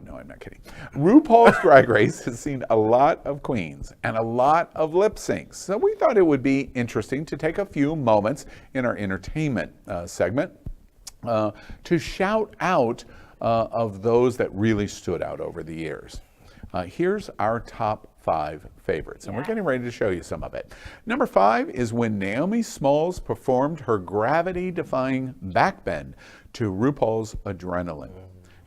No, I'm not kidding. RuPaul's Drag Race has seen a lot of queens and a lot of lip syncs. So we thought it would be interesting to take a few moments in our entertainment segment to shout out of those that really stood out over the years. Here's our top 5 favorites, and we're getting ready to show you some of it. Number 5 is when Naomi Smalls performed her gravity-defying backbend to RuPaul's Adrenaline.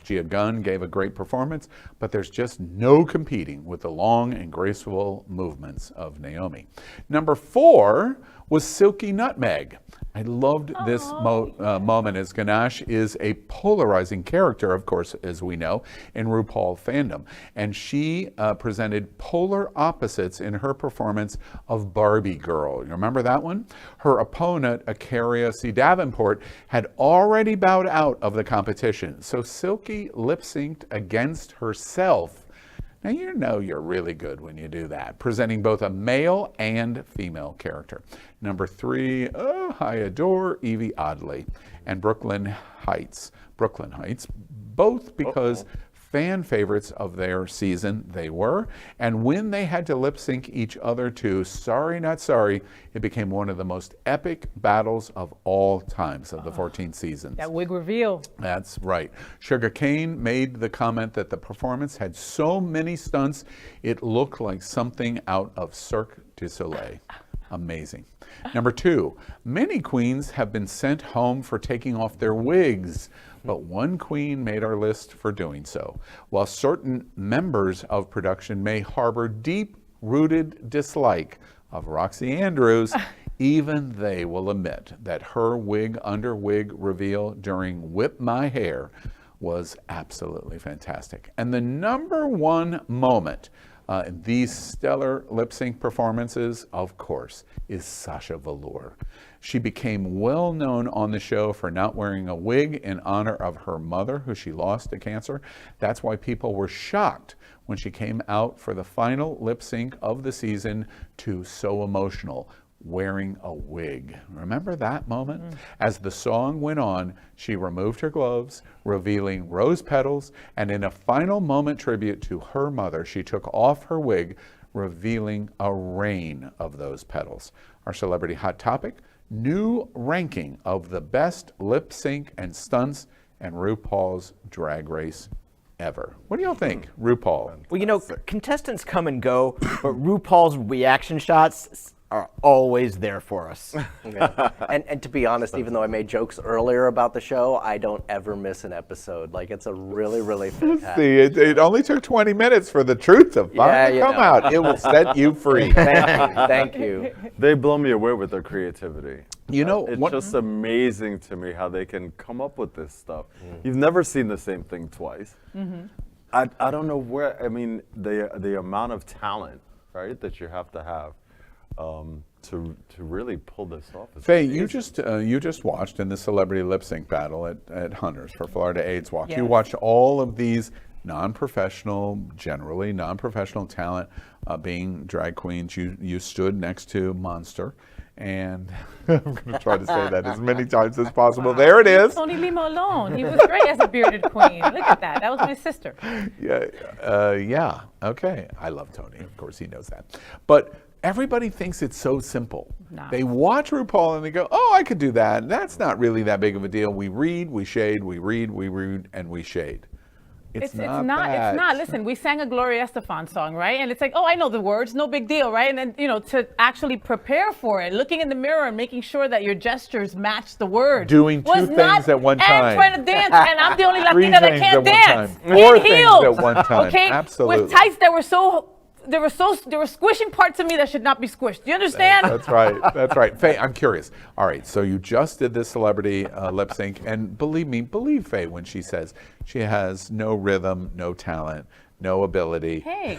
Gia Gunn gave a great performance, but there's just no competing with the long and graceful movements of Naomi. Number 4 was Silky Nutmeg. I loved this moment, as Ganache is a polarizing character, of course, as we know, in RuPaul Fandom. And she presented polar opposites in her performance of Barbie Girl. You remember that one? Her opponent, Acaria Davenport, had already bowed out of the competition. So Silky lip-synced against herself. Now, you know you're really good when you do that, presenting both a male and female character. Number 3, I adore Yvie Oddly and Hytes, both because fan favorites of their season they were, and when they had to lip sync each other to Sorry Not Sorry, it became one of the most epic battles of all times of the 14th seasons. That wig reveal. That's right. Shuga Cain made the comment that the performance had so many stunts, it looked like something out of Cirque du Soleil. Amazing. Number 2, many queens have been sent home for taking off their wigs, but one queen made our list for doing so. While certain members of production may harbor deep-rooted dislike of Roxy Andrews, even they will admit that her wig-under-wig reveal during Whip My Hair was absolutely fantastic. And the number 1 moment these stellar lip sync performances, of course, is Sasha Velour. She became well known on the show for not wearing a wig in honor of her mother, who she lost to cancer. That's why people were shocked when she came out for the final lip sync of the season to So Emotional, wearing a wig. Remember that moment? As the song went on, she removed her gloves, revealing rose petals, and in a final moment tribute to her mother, she took off her wig, revealing a rain of those petals. Our celebrity hot topic, new ranking of the best lip sync and stunts and RuPaul's Drag Race ever. What do y'all think, RuPaul? Well, you know, contestants come and go, but RuPaul's reaction shots are always there for us. And to be honest, even though I made jokes earlier about the show, I don't ever miss an episode. Like, it's a really, really fantastic. See, it only took 20 minutes for the truth to finally come out. It will set you free. Thank you. They blow me away with their creativity. You know, it's just amazing to me how they can come up with this stuff. You've never seen the same thing twice. I don't know where, I mean, the amount of talent, right, that you have to have to really pull this off. Faye, you just watched in the celebrity lip sync battle at Hunters for Florida AIDS Walk. Yes. You watched all of these generally non-professional talent being drag queens. You stood next to Monster, and I'm going to try to say that as many times as possible. Wow. There it is. Tony, leave him alone. He was great as a bearded queen. Look at that. That was my sister. Yeah. Okay. I love Tony. Of course, he knows that. But everybody thinks it's so simple. No. They watch RuPaul and they go, oh, I could do that. That's not really that big of a deal. We read, we shade, we read, and we shade. It's not. Listen, we sang a Gloria Estefan song, right? And it's like, oh, I know the words, no big deal, right? And then, to actually prepare for it, looking in the mirror and making sure that your gestures match the words. Doing 2 things at one time. And trying to dance, and I'm the only Latina that can't dance. 4 things at one time. Okay? Absolutely. With tights that were they were squishing parts of me that should not be squished. Do you understand? That's right. Faye, I'm curious. All right, so you just did this celebrity lip sync, and believe Faye when she says she has no rhythm, no talent, no ability. Hey.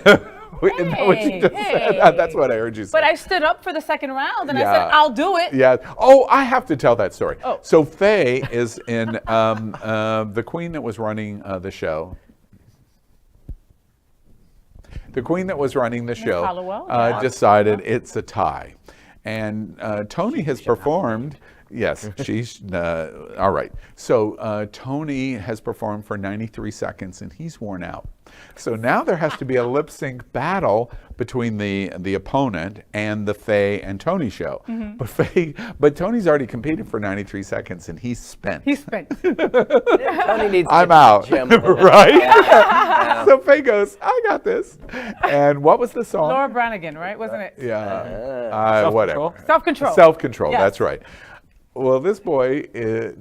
What she just said. That's what I heard you say. But I stood up for the second round, and I said, I'll do it. Yeah. Oh, I have to tell that story. Oh. So Faye is in the queen that was running the show. The queen that was running the show decided it's a tie. And Tony has performed Yes, she's all right. So Tony has performed for 93 seconds and he's worn out. So now there has to be a lip sync battle between the opponent and the Faye and Tony show. But Tony's already competed for 93 seconds and he's spent. He's spent. Tony needs to I'm get to the out, gym. right? So Faye goes, I got this. And what was the song? Laura Branigan, right? Wasn't it? Yeah, whatever. Self-control. Self-control, Yes. that's right. Well, this boy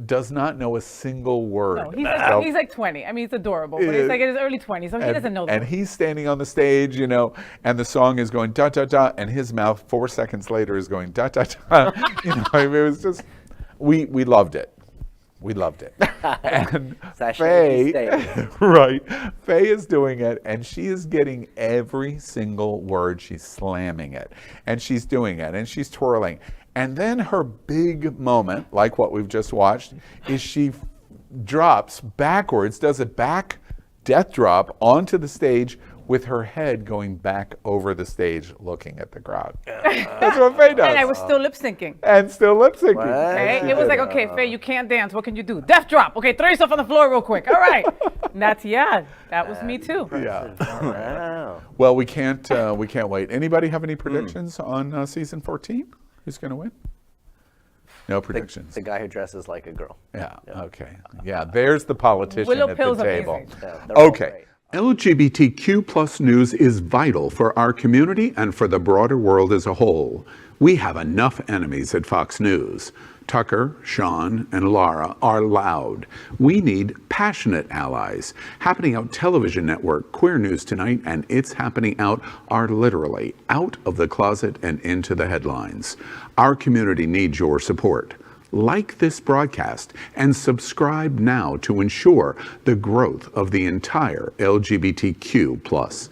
does not know a single word. No, he's like 20. I mean, he's adorable, but he's like in his early 20s, so he doesn't know that. And he's standing on the stage, you know, and the song is going da da da, and his mouth 4 seconds later is going da da da. You know, I mean, it was just, we loved it. We loved it. And Faye, right, Faye is doing it, and she is getting every single word. She's slamming it, and she's doing it, and she's twirling. And then her big moment, like what we've just watched, is she drops backwards, does a back death drop onto the stage with her head going back over the stage looking at the crowd. That's what Faye does. And I was still lip syncing. And still lip syncing. Okay? It was like, okay, Faye, you can't dance. What can you do? Death drop. Okay, throw yourself on the floor real quick. All right. And that's, that was me too. Yeah. Wow. Well, we can't wait. Anybody have any predictions on season 14? Who's going to win? No predictions. The guy who dresses like a girl. Yeah. Okay. Yeah. There's the politician Willow at Pill's the table. amazing. Yeah, they're all Okay. great. LGBTQ plus news is vital for our community and for the broader world as a whole. We have enough enemies at Fox News. Tucker, Sean, and Laura are loud. We need passionate allies. Happening Out Television Network, Queer News Tonight, and It's Happening Out are literally out of the closet and into the headlines. Our community needs your support. Like this broadcast and subscribe now to ensure the growth of the entire LGBTQ plus